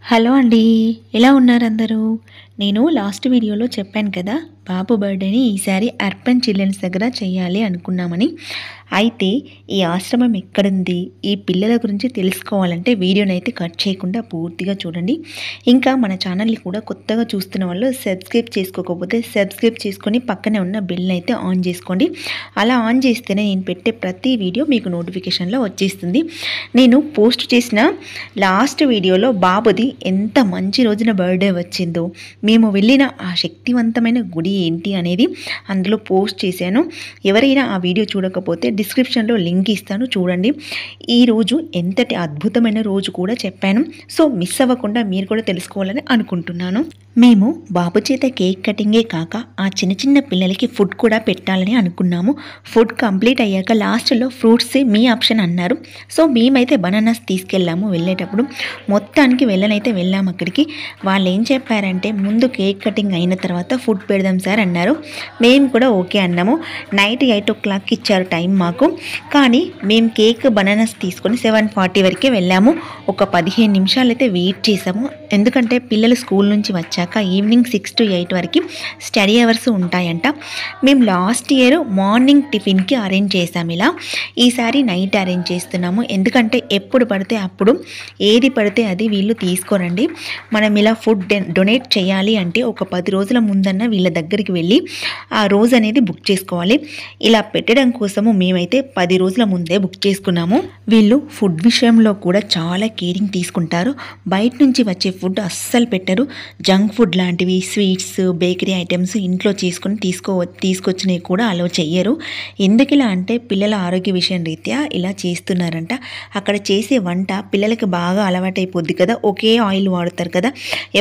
Hello అండి. ఎలా ఉన్నారు అందరూ? నేను లాస్ట్ వీడియోలో చెప్పాను కదా! బాబు బర్త్‌డేని ఈసారి అర్బన్ చిల్డ్రన్స్ దగ్గర చేయాలి అనుకున్నామని. అయితే ఈ ఆశ్రమం ఎక్కడుంది? ఈ పిల్లల గురించి తెలుసుకోవాలంటే వీడియోనైతే కట్ చేయకుండా పూర్తిగా చూడండి. ఇంకా మన ఛానల్‌ని కూడా కొత్తగా చూస్తున్న వాళ్ళు సబ్స్క్రైబ్ చేసుకోకపోతే సబ్స్క్రైబ్ చేసుకొని పక్కనే ఉన్న బెల్‌నైతే ఆన్ చేసుకోండి. అలా ఆన్ చేస్తేనే నేను పెట్టే ప్రతి వీడియో మీకు నోటిఫికేషన్‌లో వచ్చేస్తుంది. నేను పోస్ట్ చేసిన లాస్ట్ వీడియోలో బాబుది ఎంత మంచి రోజున బర్త్‌డే వచ్చిందో, మేము వెళ్ళిన ఆ శక్తివంతమైన గుడి ఏంటి అనేది అందులో పోస్ట్ చేశాను. ఎవరైనా ఆ వీడియో చూడకపోతే డిస్క్రిప్షన్లో లింక్ ఇస్తాను, చూడండి. ఈరోజు ఎంతటి అద్భుతమైన రోజు కూడా చెప్పాను. సో మిస్ అవ్వకుండా మీరు కూడా తెలుసుకోవాలని అనుకుంటున్నాను. మేము బాబు చేత కేక్ కటింగే కాక ఆ చిన్న చిన్న పిల్లలకి ఫుడ్ కూడా పెట్టాలని అనుకున్నాము. ఫుడ్ కంప్లీట్ అయ్యాక లాస్ట్లో ఫ్రూట్స్ మీ ఆప్షన్ అన్నారు. సో మేమైతే బనానాస్ తీసుకెళ్ళాము. వెళ్ళేటప్పుడు మొత్తానికి వెళ్ళాము అక్కడికి. వాళ్ళు ఏం చెప్పారంటే ముందు కేక్ కటింగ్ అయిన తర్వాత ఫుడ్ పెడదాం సార్ అన్నారు. మేము కూడా ఓకే అన్నాము. నైట్ 8 ఇచ్చారు టైం మాకు. కానీ మేము కేక్ బనానాస్ తీసుకొని 7:40 వరకే వెళ్ళాము. ఒక 15 నిమిషాలు అయితే వెయిట్ చేసాము. ఎందుకంటే పిల్లలు స్కూల్ నుంచి వచ్చాక ఈవినింగ్ 6 to 8 వరకు స్టడీ అవర్స్ ఉంటాయంట. మేము లాస్ట్ ఇయర్ మార్నింగ్ టిఫిన్కి అరేంజ్ చేసాము. ఇలా ఈసారి నైట్ అరేంజ్ చేస్తున్నాము. ఎందుకంటే ఎప్పుడు పడితే అప్పుడు ఏది పడితే అది వీళ్ళు తీసుకోరండి. మనం ఇలా ఫుడ్ డొనేట్ చేయాలి అంటే ఒక 10 రోజుల ముందన్న వీళ్ళ దగ్గరికి వెళ్ళి ఆ రోజు అనేది బుక్ చేసుకోవాలి. ఇలా పెట్టడం కోసము మేమైతే 10 రోజుల ముందే బుక్ చేసుకున్నాము. వీళ్ళు ఫుడ్ విషయంలో కూడా చాలా కేరింగ్ తీసుకుంటారు. బయట నుంచి వచ్చే ఫుడ్ అస్సలు పెట్టరు. జంక్ ఫుడ్ లాంటివి, స్వీట్స్, బేకరీ ఐటమ్స్ ఇంట్లో చేసుకుని తీసుకొచ్చినవి కూడా అలౌ చెయ్యరు. ఎందుకు ఇలా అంటే పిల్లల ఆరోగ్య విషయం రీత్యా ఇలా చేస్తున్నారంట. అక్కడ చేసే వంట పిల్లలకి బాగా అలవాటైపోద్ది కదా, ఒకే ఆయిల్ వాడతారు కదా.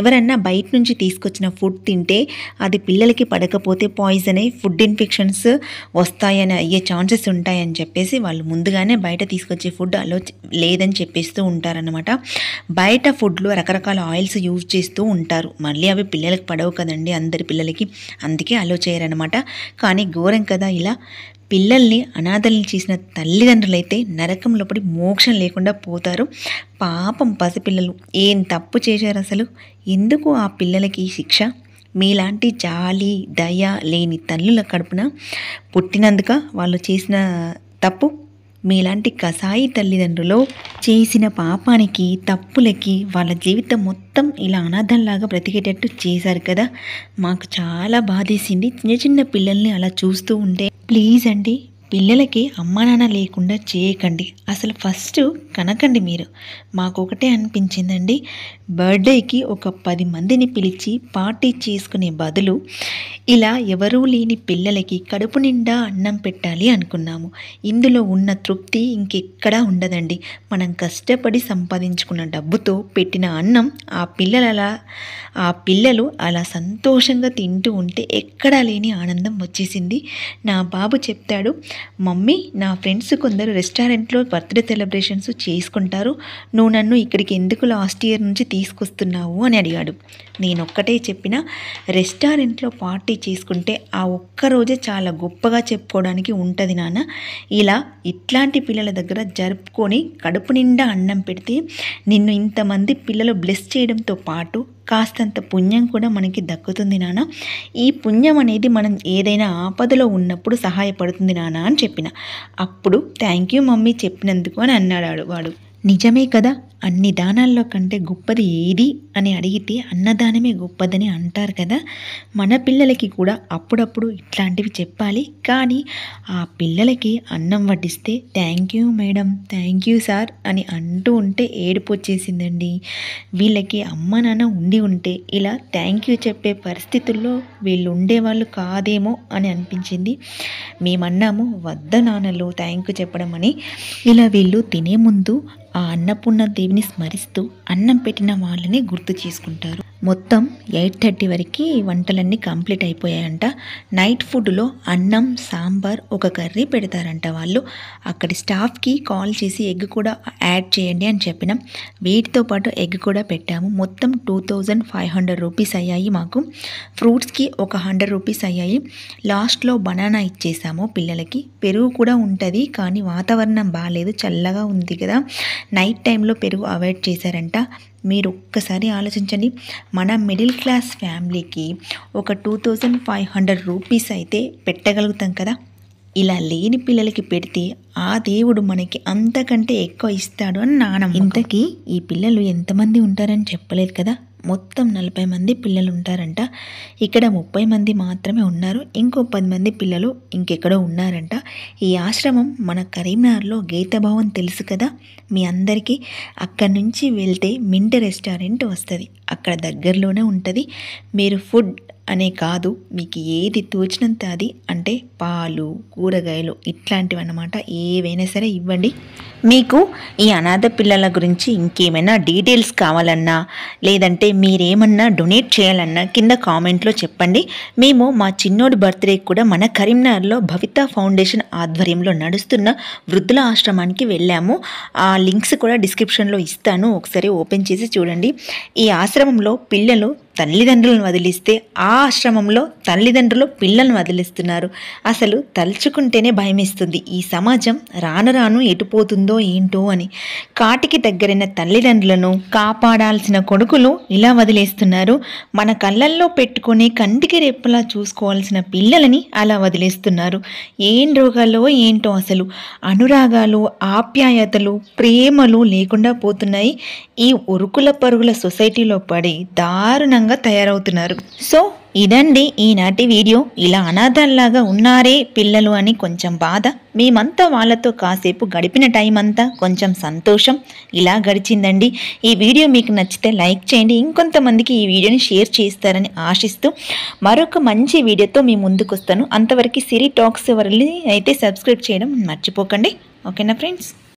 ఎవరన్నా బయట నుంచి తీసుకొచ్చిన ఫుడ్ తింటే అది పిల్లలకి పడకపోతే పాయిజన్ అయ్యి ఫుడ్ ఇన్ఫెక్షన్స్ వస్తాయని అయ్యే ఛాన్సెస్ ఉంటాయని చెప్పేసి వాళ్ళు ముందుగానే బయట తీసుకొచ్చే ఫుడ్ అలో లేదని చెప్పేస్తూ ఉంటారనమాట. బయట ఫుడ్లో రకరకాల ఆయిల్స్ యూజ్ చేస్తూ ఉంటారు. మళ్ళీ అవి పిల్లలకి పడవు కదండి, అందరి పిల్లలకి. అందుకే అలో చేయరనమాట. కానీ ఘోరం కదా, ఇలా పిల్లల్ని అనాథల్ని చేసిన తల్లిదండ్రులైతే నరకంలో పడి మోక్షం లేకుండా పోతారు. పాపం పసిపిల్లలు ఏం తప్పు చేశారు అసలు? ఎందుకు ఆ పిల్లలకి శిక్ష? మీలాంటి జాలి దయ లేని తల్లుల కడుపున పుట్టినందుక వాళ్ళు చేసిన తప్పు? మీలాంటి కసాయి తల్లిదండ్రులు చేసిన పాపానికి, తప్పులకి వాళ్ళ జీవితం మొత్తం ఇలా అనాథంలాగా బ్రతికేటట్టు చేశారు కదా. మాకు చాలా బాధేసింది చిన్న చిన్న పిల్లల్ని అలా చూస్తూ ఉంటే. ప్లీజ్ అండి, పిల్లలకి అమ్మా నాన్న లేకుండా చేయకండి. అసలు ఫస్ట్ కనకండి మీరు. మాకు ఒకటే అనిపించిందండి, బర్త్డేకి ఒక 10 మందిని పిలిచి పార్టీ చేసుకునే బదులు ఇలా ఎవరూ లేని పిల్లలకి కడుపు నిండా అన్నం పెట్టాలి అనుకున్నాము. ఇందులో ఉన్న తృప్తి ఇంకెక్కడా ఉండదండి. మనం కష్టపడి సంపాదించుకున్న డబ్బుతో పెట్టిన అన్నం ఆ పిల్లలు అలా సంతోషంగా తింటూ ఉంటే ఎక్కడా లేని ఆనందం వచ్చేసింది. నా బాబు చెప్తాడు, మమ్మీ నా ఫ్రెండ్స్ కొందరు రెస్టారెంట్లో బర్త్డే సెలబ్రేషన్స్ చేసుకుంటారు, నువ్వు నన్ను ఇక్కడికి ఎందుకు లాస్ట్ ఇయర్ నుంచి తీసుకొస్తున్నావు అని అడిగాడు. నేను ఒక్కటే చెప్పిన, రెస్టారెంట్లో పార్టీ చేసుకుంటే ఆ ఒక్కరోజే చాలా గొప్పగా చెప్పుకోవడానికి ఉంటుంది నాన్న. ఇలా ఇట్లాంటి పిల్లల దగ్గర జరుపుకొని కడుపు నిండా అన్నం పెడితే నిన్ను ఇంతమంది పిల్లలు బ్లెస్ చేయడంతో పాటు కాస్తంత పుణ్యం కూడా మనకి దక్కుతుంది నాన్న. ఈ పుణ్యం అనేది మనం ఏదైనా ఆపదలో ఉన్నప్పుడు సహాయపడుతుంది నాన్న అని చెప్పిన. అప్పుడు థ్యాంక్ యూ మమ్మీ చెప్పినందుకు అని అన్నాడు వాడు. నిజమే కదా, అన్ని దానాల్లో కంటే గొప్పది ఏది అని అడిగితే అన్నదానమే గొప్పదని అంటారు కదా. మన పిల్లలకి కూడా అప్పుడప్పుడు ఇట్లాంటివి చెప్పాలి. కానీ ఆ పిల్లలకి అన్నం వడ్డిస్తే thank you madam, thank you sir అని అంటూ ఉంటే ఏడుపు వచ్చేసిందండి. వీళ్ళకి అమ్మ నాన్న ఉండి ఉంటే ఇలా థ్యాంక్ యూ చెప్పే పరిస్థితుల్లో వీళ్ళు ఉండేవాళ్ళు కాదేమో అని అనిపించింది. మేమన్నాము వద్ద నాన్నలు థ్యాంక్ యూ చెప్పడం అని. ఇలా వీళ్ళు తినే ముందు ఆ అన్నపూర్ణ దేవిని స్మరిస్తూ అన్నం పెట్టిన వాళ్ళని గుర్తు చేసుకుంటారు. మొత్తం 8:30 వరకు వంటలన్నీ కంప్లీట్ అయిపోయాయంట. నైట్ ఫుడ్లో అన్నం, సాంబార్, ఒక కర్రీ పెడతారంట వాళ్ళు. అక్కడి స్టాఫ్కి కాల్ చేసి ఎగ్ కూడా యాడ్ చేయండి అని చెప్పినాం. వీటితో పాటు ఎగ్ కూడా పెట్టాము. మొత్తం 2500 రూపీస్ అయ్యాయి మాకు. ఫ్రూట్స్కి ఒక 100 రూపీస్ అయ్యాయి. లాస్ట్లో బనానా ఇచ్చేసాము పిల్లలకి. పెరుగు కూడా ఉంటుంది, కానీ వాతావరణం బాగాలేదు, చల్లగా ఉంది కదా, నైట్ టైంలో పెరుగు అవాయిడ్ చేశారంట. మీరు ఒక్కసారి ఆలోచించండి. మన మిడిల్ క్లాస్ ఫ్యామిలీకి ఒక 2500 రూపీస్ అయితే పెట్టగలుగుతాం కదా. ఇలా లేని పిల్లలకి పెడితే ఆ దేవుడు మనకి అంతకంటే ఎక్కువ ఇస్తాడు అని నా నమ్మకం. ఇంతకీ ఈ పిల్లలు ఎంతమంది ఉంటారని చెప్పలేదు కదా. మొత్తం 40 మంది పిల్లలు ఉంటారంట. ఇక్కడ 30 మంది మాత్రమే ఉన్నారు. ఇంకో 10 మంది పిల్లలు ఇంకెక్కడో ఉన్నారంట. ఈ ఆశ్రమం మన కరీంనగర్లో గీత భవన్ తెలుసు కదా మీ అందరికీ. అక్కడి నుంచి వెళ్తే మింట్ రెస్టారెంట్ వస్తుంది, అక్కడ దగ్గరలోనే ఉంటుంది. మీరు ఫుడ్ అనే కాదు, మీకు ఏది తోచినంత అది, అంటే పాలు, కూరగాయలు ఇట్లాంటివి అన్నమాట, ఏవైనా సరే ఇవ్వండి. మీకు ఈ అనాథ పిల్లల గురించి ఇంకేమైనా డీటెయిల్స్ కావాలన్నా లేదంటే మీరేమన్నా డొనేట్ చేయాలన్నా కింద కామెంట్లో చెప్పండి. మేము మా చిన్నోడి బర్త్డే కూడా మన కరీంనగర్లో భవిత ఫౌండేషన్ ఆధ్వర్యంలో నడుస్తున్న వృద్ధుల ఆశ్రమానికి వెళ్ళాము. ఆ లింక్స్ కూడా డిస్క్రిప్షన్లో ఇస్తాను, ఒకసారి ఓపెన్ చేసి చూడండి. ఈ ఆశ్రమంలో పిల్లలు తల్లిదండ్రులను వదిలిస్తే ఆ ఆశ్రమంలో తల్లిదండ్రులు పిల్లలను వదిలిస్తున్నారు. అసలు తలుచుకుంటేనే భయమేస్తుంది. ఈ సమాజం రాను రాను ఎటుపోతుందో ఏంటో అని. కాటికి దగ్గరైన తల్లిదండ్రులను కాపాడాల్సిన కొడుకులు ఇలా వదిలేస్తున్నారు. మన కళ్ళల్లో పెట్టుకుని కంటికి రెప్పలా చూసుకోవాల్సిన పిల్లలని అలా వదిలేస్తున్నారు. ఏం రోగాలో ఏంటో అసలు. అనురాగాలు, ఆప్యాయతలు, ప్రేమలు లేకుండా పోతున్నాయి. ఈ ఉరుకుల పరుగుల సొసైటీలో పడి దారుణంగా తయారవుతున్నారు. సో ఇదండి ఈనాటి వీడియో. ఇలా అనాథల్లాగా ఉన్నారే పిల్లలు అని కొంచెం బాధ. మేమంతా వాళ్ళతో కాసేపు గడిపిన టైం అంతా కొంచెం సంతోషం ఇలా గడిచిందండి. ఈ వీడియో మీకు నచ్చితే లైక్ చేయండి, ఇంకొంతమందికి ఈ వీడియోని షేర్ చేస్తారని ఆశిస్తూ మరొక మంచి వీడియోతో మీ ముందుకు వస్తాను. అంతవరకు సిరి టాక్స్ ఎవరిని అయితే సబ్స్క్రైబ్ చేయడం మర్చిపోకండి. ఓకేనా ఫ్రెండ్స్?